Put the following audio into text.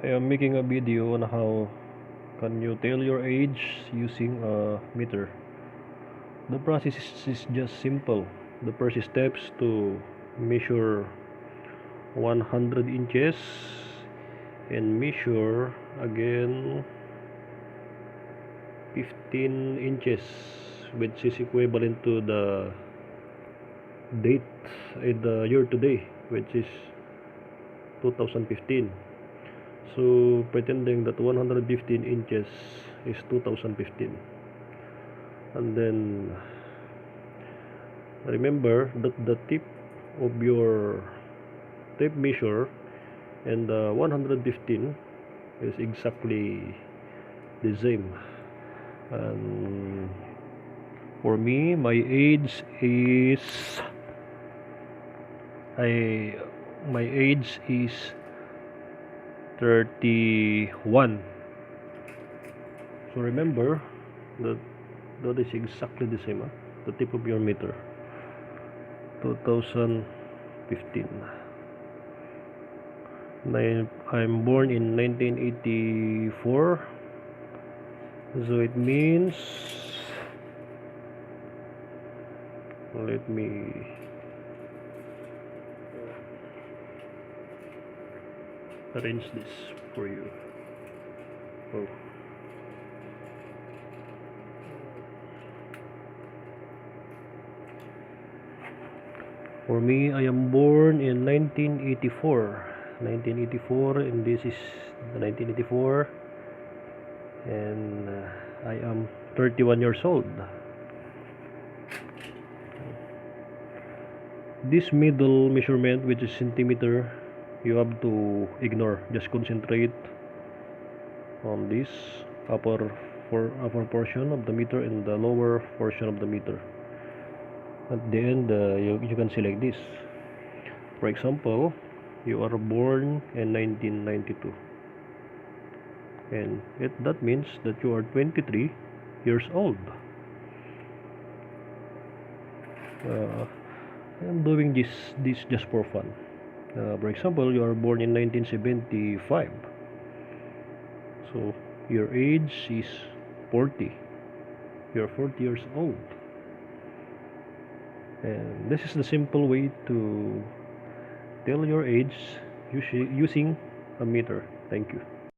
I am making a video on how can you tell your age using a meter. The process is just simple. The first steps to measure 100 inches and measure again 15 inches, which is equivalent to the date in the year today, which is 2015. So pretending that 115 inches is 2015, and then remember that the tip of your tape measure and the 115 is exactly the same. And for me, my age is my age is 31. So remember that that is exactly the same, the tip of your meter, 2015. I'm born in 1984, so it means, let me arrange this for you. Oh. For me, I am born in 1984. 1984, and this is the 1984, and I am 31 years old. This middle measurement, which is centimeter, you have to ignore. Just concentrate on this upper portion of the meter and the lower portion of the meter. At the end, you can see like this. For example, you are born in 1992, and that means that you are 23 years old. I'm doing this just for fun. For example, you are born in 1975, so your age is 40. You're 40 years old, and this is the simple way to tell your age using a meter. Thank you.